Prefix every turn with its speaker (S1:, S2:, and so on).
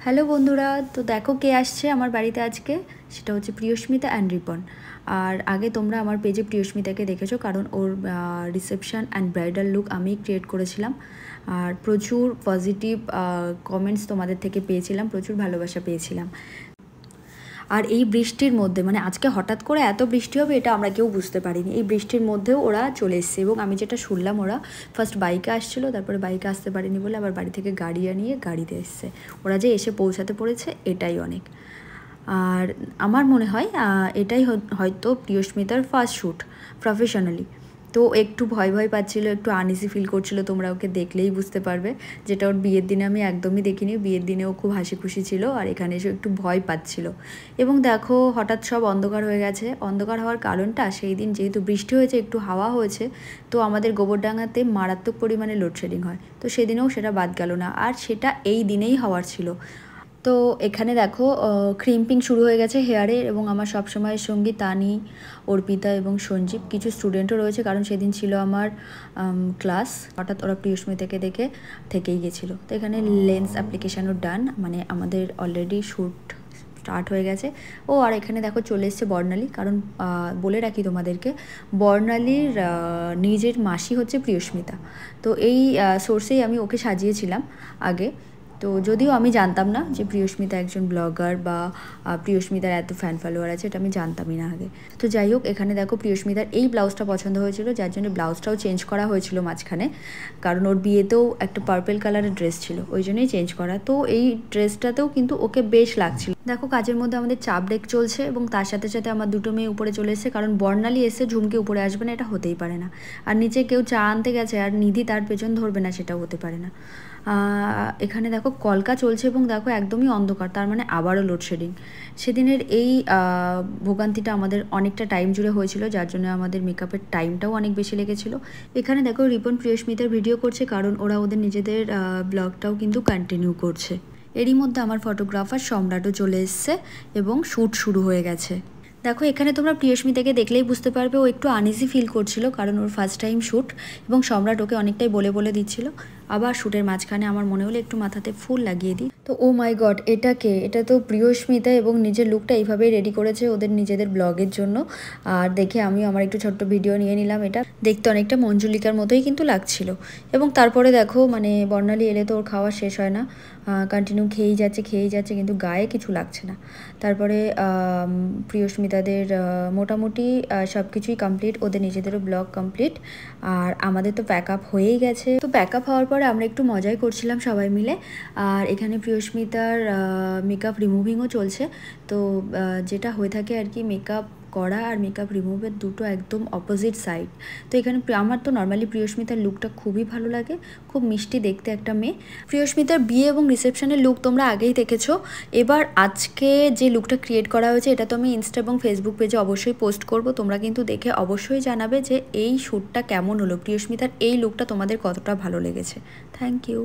S1: Hello বন্ধুরা, তো দেখো কে আসছে আমার বাড়িতে আজকে। সেটা হচ্ছে প্রিয়স্মিতা অ্যান্ড রিপন। আর আগে তোমরা আমার পেজে প্রিয়স্মিতাকে দেখেছো, কারণ ওর রিসেপশন অ্যান্ড ব্রাইডাল লুক আমি ক্রিয়েট করেছিলাম। আর প্রচুর পজিটিভ কমেন্টস তোমাদের থেকে পেয়েছিলাম, প্রচুর ভালোবাসা পেয়েছিলাম। আর এই বৃষ্টির মধ্যে, মানে আজকে হঠাৎ করে এত বৃষ্টি হবে এটা আমরা কেউ বুঝতে পারিনি। এই বৃষ্টির মধ্যেও ওরা চলে এসছে, এবং আমি যেটা শুনলাম ওরা ফার্স্ট বাইকে আসছিলো, তারপরে বাইকে আসতে পারিনি বলে আবার বাড়ি থেকে গাড়ি আনিয়ে গাড়িতে এসছে। ওরা যে এসে পৌঁছাতে পড়েছে এটাই অনেক। আর আমার মনে হয় এটাই হয়তো প্রিয়স্মিতার ফার্স্ট শ্যুট প্রফেশনালি। তো একটু ভয় ভয় পাচ্ছিলো, একটু আনইজি ফিল করছিল, তোমরা ওকে দেখলেই বুঝতে পারবে। যেটা ওর বিয়ের দিনে আমি একদমই দেখিনি। বিয়ের দিনেও খুব হাসি খুশি ছিল, আর এখানে এসে একটু ভয় পাচ্ছিল। এবং দেখো হঠাৎ সব অন্ধকার হয়ে গেছে। অন্ধকার হওয়ার কারণটা, সেই দিন যেহেতু বৃষ্টি হয়েছে, একটু হাওয়া হয়েছে, তো আমাদের গোবরডাঙ্গাতে মারাত্মক পরিমাণে লোডশেডিং হয়। তো সেদিনেও সেটা বাদ গেল না, আর সেটা এই দিনেই হওয়ার ছিল। তো এখানে দেখো ক্রিম্পিং শুরু হয়ে গেছে হেয়ারে, এবং আমার সবসময়ের সঙ্গী তানি, অর্পিতা এবং সঞ্জীব, কিছু স্টুডেন্টও রয়েছে, কারণ সেদিন ছিল আমার ক্লাস। হঠাৎ ওরা প্রিয়স্মিতাকে দেখে থেকেই গেছিলো। তো এখানে লেন্স অ্যাপ্লিকেশানও ডান, মানে আমাদের অলরেডি শ্যুট স্টার্ট হয়ে গেছে। আর এখানে দেখো চলে এসছে বর্ণালী, কারণ বলে রাখি তোমাদেরকে, বর্ণালীর নিজের মাসি হচ্ছে প্রিয়স্মিতা। তো এই সোর্সেই আমি ওকে সাজিয়েছিলাম আগে। তো যদিও আমি জানতাম না যে প্রিয়স্মিতা একজন ব্লগার, বা প্রিয়স্মিতার এত ফ্যান ফলোয়ার আছে, এটা আমি জানতামই না আগে। তো যাই হোক, এখানে দেখো প্রিয়স্মিতার এই ব্লাউজটা পছন্দ হয়েছিল, যার জন্য ব্লাউজটাও চেঞ্জ করা হয়েছিল মাঝখানে, কারণ ওর বিয়েতেও একটা পার্পল কালারের ড্রেস ছিল, ওই জন্যই চেঞ্জ করা। তো এই ড্রেসটাতেও কিন্তু ওকে বেশ লাগছিল। দেখো কাজের মধ্যে আমাদের চা ব্রেক চলছে, এবং তার সাথে সাথে আমার দুটো মেয়ে উপরে চলে এসেছে, কারণ বর্ণালী এসে ঝুমকে উপরে আসবে না, এটা হতেই পারে না। আর নিচে কেউ চা আনতে গেছে আর নিধি তার পেছন ধরবে না, সেটাও হতে পারে না। এখানে দেখো কলকা চলছে, এবং দেখো একদমই অন্ধকার, তার মানে আবারও লোডশেডিং। সেদিনের এই ভোগান্তিটা আমাদের অনেকটা টাইম জুড়ে হয়েছিল, যার জন্য আমাদের মেকআপের টাইমটাও অনেক বেশি লেগেছিলো। এখানে দেখো রিপন প্রিয়স্মিতার ভিডিও করছে, কারণ ওরা ওদের নিজেদের ব্লগটাও কিন্তু কন্টিনিউ করছে। এরই মধ্যে আমার ফটোগ্রাফার সম্রাটও চলে এসছে, এবং শ্যুট শুরু হয়ে গেছে। দেখো এখানে তোমরা প্রিয়স্মিতাকে দেখলেই বুঝতে পারবে, ও একটু আনইজি ফিল করছিল, কারণ ওর ফার্স্ট টাইম শ্যুট, এবং সম্রাট ওকে অনেকটাই বলে বলে দিচ্ছিল। আবার শ্যুটের মাঝখানে আমার মনে হলো একটু মাথাতে ফুল লাগিয়ে দিই। তো ও মাই গড, এটা কে? এটা তো প্রিয়স্মিতা, এবং নিজের লুকটা এইভাবেই রেডি করেছে ওদের নিজেদের ব্লগের জন্য। আর দেখে আমিও আমার একটু ছোট্ট ভিডিও নিয়ে নিলাম। এটা দেখতে অনেকটা মঞ্জুলিকার মতোই কিন্তু লাগছিল। এবং তারপরে দেখো, মানে বর্ণালী এলে তো ওর খাওয়া শেষ হয় না, কন্টিনিউ খেয়েই যাচ্ছে, কিন্তু গায়ে কিছু লাগছে না। তারপরে প্রিয়স্মিতাদের মোটামুটি সব কিছুই কমপ্লিট, ওদের নিজেদেরও ব্লগ কমপ্লিট, আর আমাদের তো প্যাক আপ হয়েই গেছে। তো প্যাক আপ হওয়ার পরে আমরা একটু মজাই করছিলাম সবাই মিলে। আর এখানে প্রিয়স্মিতার মেকআপ রিমুভিংও চলছে। তো যেটা হয়ে থাকে আর কি, মেকআপ করা আর মেকআপ রিমুভের দুটো একদম অপোজিট সাইড। তো এখানে আমার তো নর্মালি প্রিয়স্মিতার লুকটা খুবই ভালো লাগে, খুব মিষ্টি দেখতে একটা মেয়ে। প্রিয়স্মিতার বিয়ে এবং রিসেপশনের লুক তোমরা আগেই দেখেছো। এবার আজকে যে লুকটা ক্রিয়েট করা হয়েছে, এটা তো আমি ইনস্টা এবং ফেসবুক পেজে অবশ্যই পোস্ট করব। তোমরা কিন্তু দেখে অবশ্যই জানাবে যে এই শ্যুটটা কেমন হলো, প্রিয়স্মিতার এই লুকটা তোমাদের কতটা ভালো লেগেছে। Thank you.